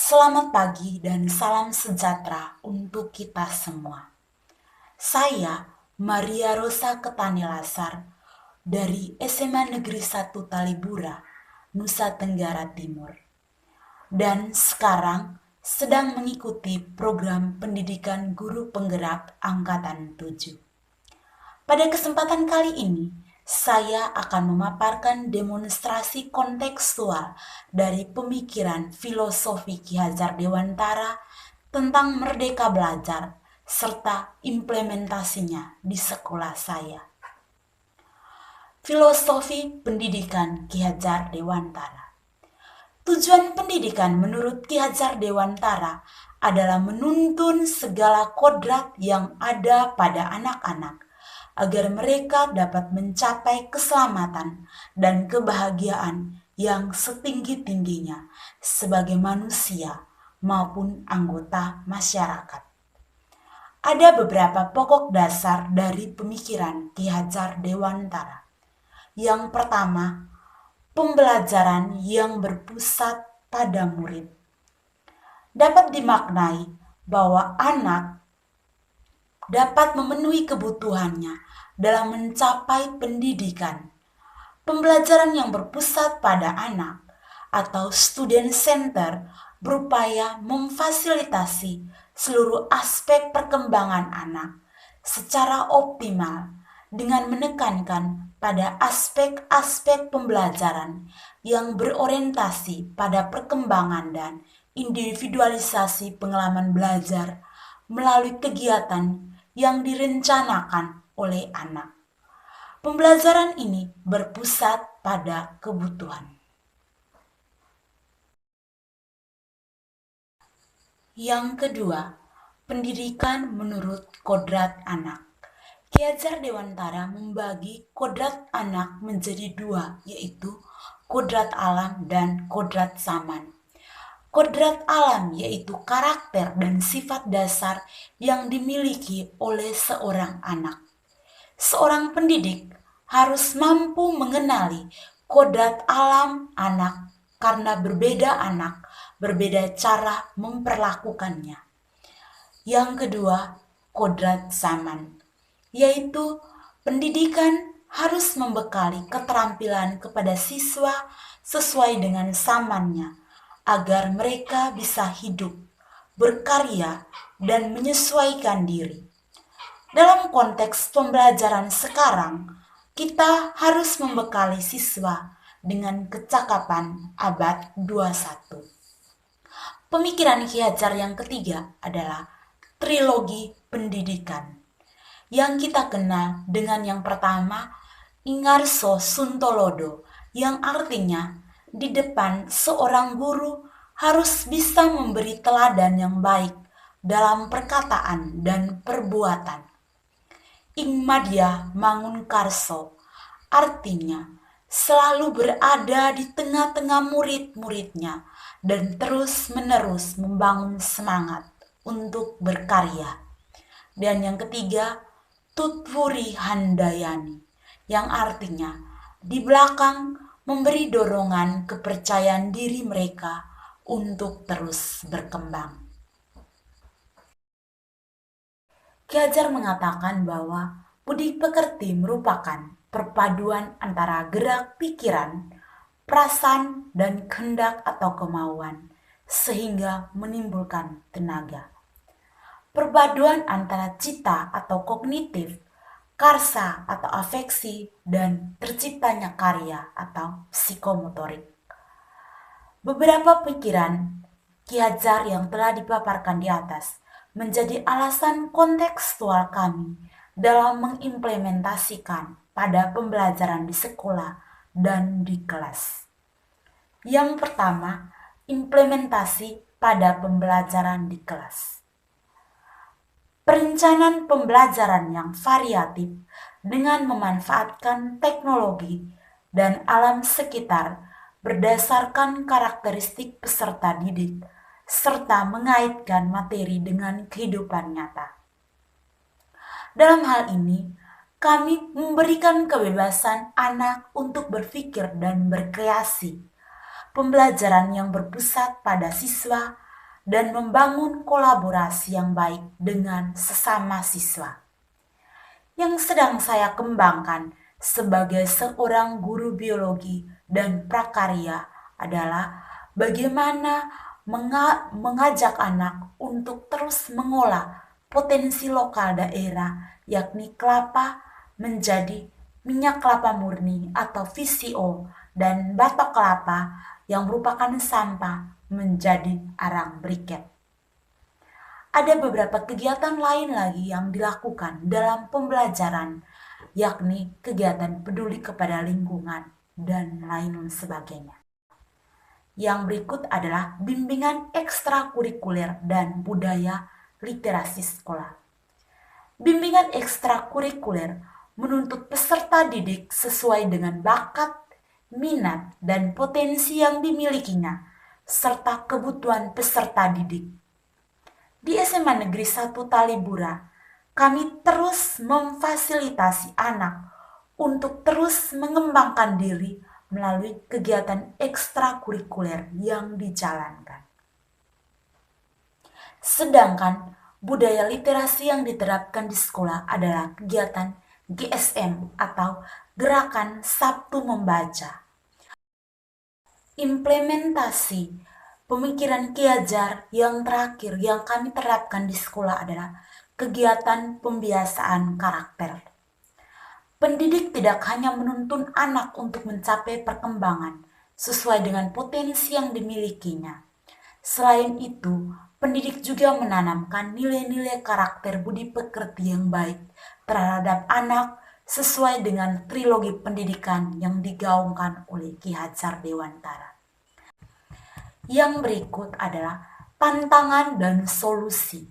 Selamat pagi dan salam sejahtera untuk kita semua. Saya Maria Rosa Ketani Lasar dari SMA Negeri 1 Talibura, Nusa Tenggara Timur. Dan sekarang sedang mengikuti program pendidikan guru penggerak Angkatan 7. Pada kesempatan kali ini, saya akan memaparkan demonstrasi kontekstual dari pemikiran filosofi Ki Hajar Dewantara tentang merdeka belajar serta implementasinya di sekolah saya. Filosofi pendidikan Ki Hajar Dewantara. Tujuan pendidikan menurut Ki Hajar Dewantara adalah menuntun segala kodrat yang ada pada anak-anak agar mereka dapat mencapai keselamatan dan kebahagiaan yang setinggi-tingginya sebagai manusia maupun anggota masyarakat. Ada beberapa pokok dasar dari pemikiran Ki Hajar Dewantara. Yang pertama, pembelajaran yang berpusat pada murid. Dapat dimaknai bahwa anak dapat memenuhi kebutuhannya dalam mencapai pendidikan. Pembelajaran yang berpusat pada anak atau student center berupaya memfasilitasi seluruh aspek perkembangan anak secara optimal dengan menekankan pada aspek-aspek pembelajaran yang berorientasi pada perkembangan dan individualisasi pengalaman belajar melalui kegiatan yang direncanakan oleh anak. Pembelajaran ini berpusat pada kebutuhan. Yang kedua, pendidikan menurut kodrat anak. Ki Hajar Dewantara membagi kodrat anak menjadi dua, yaitu kodrat alam dan kodrat zaman. Kodrat alam yaitu karakter dan sifat dasar yang dimiliki oleh seorang anak. Seorang pendidik harus mampu mengenali kodrat alam anak karena berbeda anak, berbeda cara memperlakukannya. Yang kedua, kodrat zaman, yaitu pendidikan harus membekali keterampilan kepada siswa sesuai dengan zamannya, agar mereka bisa hidup, berkarya, dan menyesuaikan diri. Dalam konteks pembelajaran sekarang, kita harus membekali siswa dengan kecakapan abad 21. Pemikiran Ki Hajar yang ketiga adalah trilogi pendidikan, yang kita kenal dengan yang pertama, Ingarso Suntolodo, yang artinya di depan seorang guru harus bisa memberi teladan yang baik dalam perkataan dan perbuatan. Ingmadya Mangunkarso, artinya selalu berada di tengah-tengah murid-muridnya dan terus-menerus membangun semangat untuk berkarya. Dan yang ketiga, Tutwuri Handayani, yang artinya di belakang memberi dorongan kepercayaan diri mereka untuk terus berkembang. Ki Hajar mengatakan bahwa budi pekerti merupakan perpaduan antara gerak pikiran, perasaan, dan kehendak atau kemauan, sehingga menimbulkan tenaga. Perpaduan antara cita atau kognitif, karsa atau afeksi, dan terciptanya karya atau psikomotorik. Beberapa pikiran Ki Hajar yang telah dipaparkan di atas menjadi alasan kontekstual kami dalam mengimplementasikan pada pembelajaran di sekolah dan di kelas. Yang pertama, implementasi pada pembelajaran di kelas. Perencanaan pembelajaran yang variatif dengan memanfaatkan teknologi dan alam sekitar berdasarkan karakteristik peserta didik serta mengaitkan materi dengan kehidupan nyata. Dalam hal ini, kami memberikan kebebasan anak untuk berpikir dan berkreasi. Pembelajaran yang berpusat pada siswa dan membangun kolaborasi yang baik dengan sesama siswa. Yang sedang saya kembangkan sebagai seorang guru biologi dan prakarya adalah bagaimana mengajak anak untuk terus mengolah potensi lokal daerah, yakni kelapa menjadi minyak kelapa murni atau VCO, dan batok kelapa yang merupakan sampah menjadi arang briket. Ada beberapa kegiatan lain lagi yang dilakukan dalam pembelajaran, yakni kegiatan peduli kepada lingkungan dan lain sebagainya. Yang berikut adalah bimbingan ekstrakurikuler dan budaya literasi sekolah. Bimbingan ekstrakurikuler menuntut peserta didik sesuai dengan bakat, minat, dan potensi yang dimilikinya, serta kebutuhan peserta didik. Di SMA Negeri 1 Talibura, kami terus memfasilitasi anak untuk terus mengembangkan diri melalui kegiatan ekstrakurikuler yang dijalankan. Sedangkan budaya literasi yang diterapkan di sekolah adalah kegiatan GSM atau Gerakan Sabtu Membaca. Implementasi pemikiran Ki Hajar yang terakhir yang kami terapkan di sekolah adalah kegiatan pembiasaan karakter. Pendidik tidak hanya menuntun anak untuk mencapai perkembangan sesuai dengan potensi yang dimilikinya. Selain itu, pendidik juga menanamkan nilai-nilai karakter budi pekerti yang baik terhadap anak sesuai dengan trilogi pendidikan yang digaungkan oleh Ki Hajar Dewantara. Yang berikut adalah tantangan dan solusi.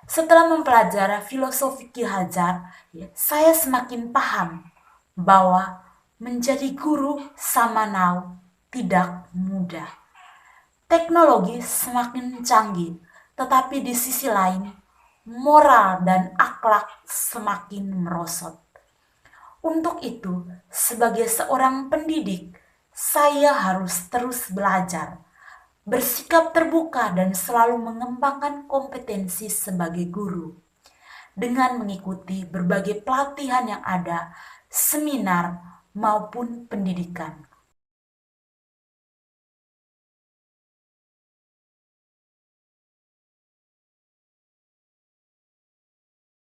Setelah mempelajari filosofi Ki Hajar, saya semakin paham bahwa menjadi guru sama now tidak mudah. Teknologi semakin canggih, tetapi di sisi lain, moral dan akhlak semakin merosot. Untuk itu, sebagai seorang pendidik, saya harus terus belajar, bersikap terbuka dan selalu mengembangkan kompetensi sebagai guru dengan mengikuti berbagai pelatihan yang ada, seminar maupun pendidikan.